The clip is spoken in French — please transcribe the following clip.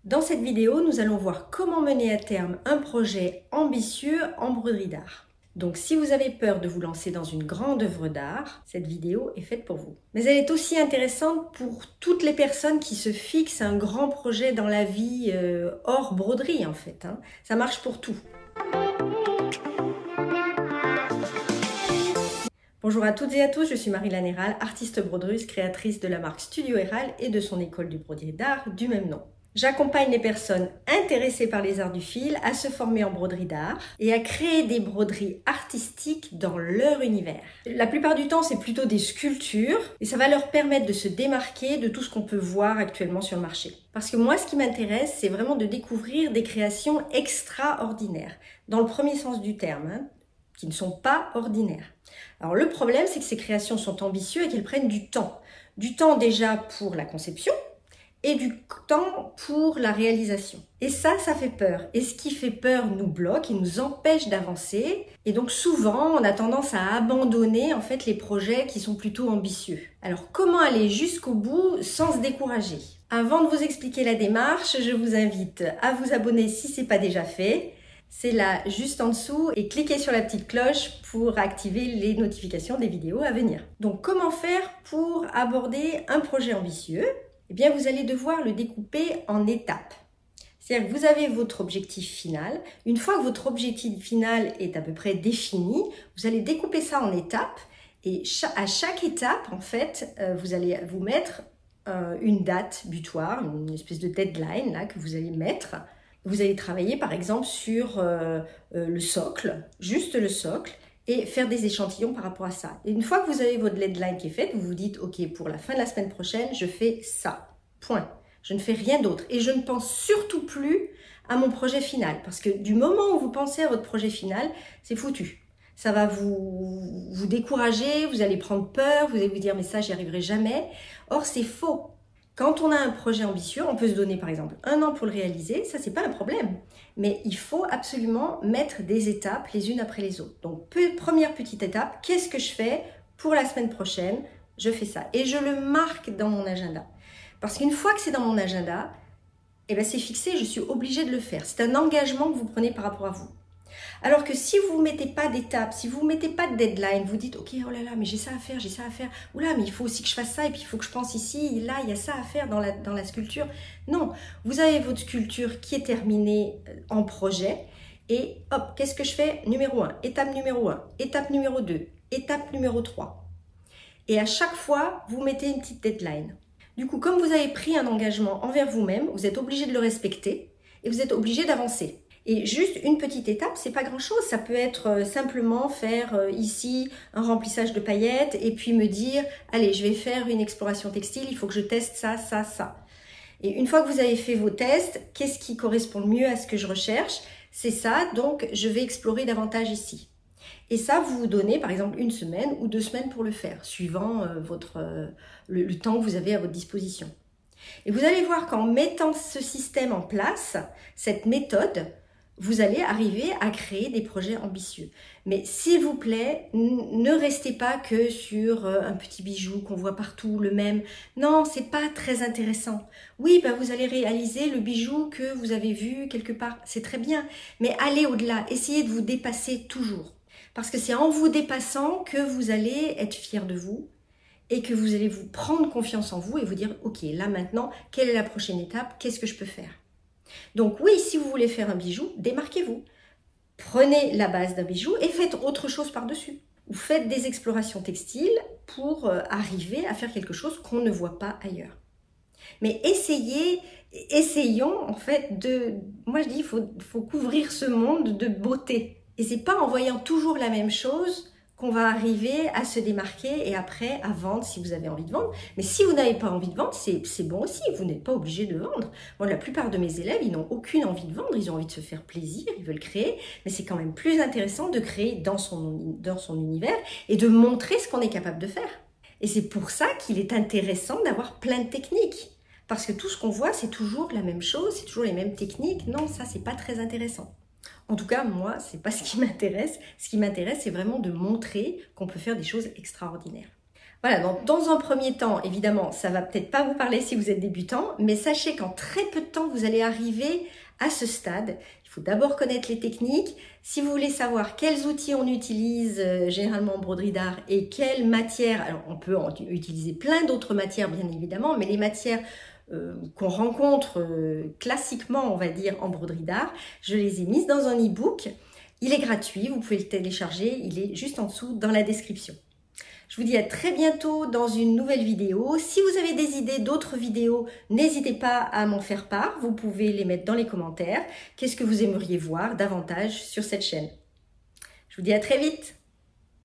Dans cette vidéo, nous allons voir comment mener à terme un projet ambitieux en broderie d'art. Donc si vous avez peur de vous lancer dans une grande œuvre d'art, cette vidéo est faite pour vous. Mais elle est aussi intéressante pour toutes les personnes qui se fixent un grand projet dans la vie hors broderie en fait. Ça marche pour tout. Bonjour à toutes et à tous, je suis Marie-Laine Héral, artiste brodeuse, créatrice de la marque Studio Héral et de son école de broderie d'art du même nom. J'accompagne les personnes intéressées par les arts du fil à se former en broderie d'art et à créer des broderies artistiques dans leur univers. La plupart du temps, c'est plutôt des sculptures et ça va leur permettre de se démarquer de tout ce qu'on peut voir actuellement sur le marché. Parce que moi, ce qui m'intéresse, c'est vraiment de découvrir des créations extraordinaires, dans le premier sens du terme, qui ne sont pas ordinaires. Alors le problème, c'est que ces créations sont ambitieuses et qu'elles prennent du temps. Du temps déjà pour la conception, et du temps pour la réalisation. Et ça fait peur. Et ce qui fait peur nous bloque, il nous empêche d'avancer. Et donc souvent, on a tendance à abandonner en fait les projets qui sont plutôt ambitieux. Alors comment aller jusqu'au bout sans se décourager? Avant de vous expliquer la démarche, je vous invite à vous abonner si ce n'est pas déjà fait. C'est là juste en dessous et cliquez sur la petite cloche pour activer les notifications des vidéos à venir. Donc comment faire pour aborder un projet ambitieux? Eh bien, vous allez devoir le découper en étapes. C'est-à-dire que vous avez votre objectif final. Une fois que votre objectif final est à peu près défini, vous allez découper ça en étapes. Et à chaque étape, en fait, vous allez vous mettre une date butoir, une espèce de deadline là, que vous allez mettre. Vous allez travailler, par exemple, sur le socle, juste le socle, et faire des échantillons par rapport à ça. Et une fois que vous avez votre deadline qui est faite, vous vous dites, ok, pour la fin de la semaine prochaine, je fais ça. Point. Je ne fais rien d'autre. Et je ne pense surtout plus à mon projet final. Parce que du moment où vous pensez à votre projet final, c'est foutu. Ça va vous décourager, vous allez prendre peur, vous allez vous dire, mais ça, j'y arriverai jamais. Or, c'est faux. Quand on a un projet ambitieux, on peut se donner par exemple 1 an pour le réaliser, ça c'est pas un problème. Mais il faut absolument mettre des étapes les unes après les autres. Donc première petite étape, qu'est-ce que je fais pour la semaine prochaine? Je fais ça et je le marque dans mon agenda. Parce qu'une fois que c'est dans mon agenda, eh ben c'est fixé, je suis obligée de le faire. C'est un engagement que vous prenez par rapport à vous. Alors que si vous ne mettez pas d'étape, si vous ne mettez pas de deadline, vous dites ok, oh là là, mais j'ai ça à faire, oula, mais il faut aussi que je fasse ça, et puis il faut que je pense ici, là, il y a ça à faire dans la sculpture. Non, vous avez votre sculpture qui est terminée en projet, et hop, qu'est-ce que je fais? Numéro 1, étape numéro 1, étape numéro 2, étape numéro 3. Et à chaque fois, vous mettez une petite deadline. Du coup, comme vous avez pris un engagement envers vous-même, vous êtes obligé de le respecter, et vous êtes obligé d'avancer. Et juste une petite étape, c'est pas grand-chose. Ça peut être simplement faire ici un remplissage de paillettes et puis me dire, allez, je vais faire une exploration textile, il faut que je teste ça, ça, ça. Et une fois que vous avez fait vos tests, qu'est-ce qui correspond le mieux à ce que je recherche? C'est ça, donc je vais explorer davantage ici. Et ça, vous vous donnez par exemple 1 semaine ou 2 semaines pour le faire, suivant le temps que vous avez à votre disposition. Et vous allez voir qu'en mettant ce système en place, cette méthode, vous allez arriver à créer des projets ambitieux. Mais s'il vous plaît, ne restez pas que sur un petit bijou qu'on voit partout, le même. Non, c'est pas très intéressant. Oui, vous allez réaliser le bijou que vous avez vu quelque part. C'est très bien. Mais allez au-delà. Essayez de vous dépasser toujours. Parce que c'est en vous dépassant que vous allez être fier de vous et que vous allez vous prendre confiance en vous et vous dire, ok, là maintenant, quelle est la prochaine étape? Qu'est-ce que je peux faire? Donc oui, si vous voulez faire un bijou, démarquez-vous. Prenez la base d'un bijou et faites autre chose par-dessus. Ou faites des explorations textiles pour arriver à faire quelque chose qu'on ne voit pas ailleurs. Mais essayons en fait moi je dis, il faut couvrir ce monde de beauté. Et c'est pas en voyant toujours la même chose qu'on va arriver à se démarquer et après à vendre si vous avez envie de vendre. Mais si vous n'avez pas envie de vendre, c'est bon aussi, vous n'êtes pas obligé de vendre. Moi, la plupart de mes élèves, ils n'ont aucune envie de vendre, ils ont envie de se faire plaisir, ils veulent créer, mais c'est quand même plus intéressant de créer dans son univers et de montrer ce qu'on est capable de faire. Et c'est pour ça qu'il est intéressant d'avoir plein de techniques. Parce que tout ce qu'on voit, c'est toujours la même chose, c'est toujours les mêmes techniques. Non, ça, c'est pas très intéressant. En tout cas, moi, c'est pas ce qui m'intéresse. Ce qui m'intéresse, c'est vraiment de montrer qu'on peut faire des choses extraordinaires. Voilà, donc dans un premier temps, évidemment, ça va peut-être pas vous parler si vous êtes débutant, mais sachez qu'en très peu de temps, vous allez arriver à ce stade. Il faut d'abord connaître les techniques. Si vous voulez savoir quels outils on utilise généralement en broderie d'art et quelles matières, alors on peut utiliser plein d'autres matières bien évidemment, mais les matières qu'on rencontre classiquement, on va dire, en broderie d'art, je les ai mises dans un e-book. Il est gratuit, vous pouvez le télécharger, il est juste en dessous dans la description. Je vous dis à très bientôt dans une nouvelle vidéo. Si vous avez des idées d'autres vidéos, n'hésitez pas à m'en faire part. Vous pouvez les mettre dans les commentaires. Qu'est-ce que vous aimeriez voir davantage sur cette chaîne? Je vous dis à très vite.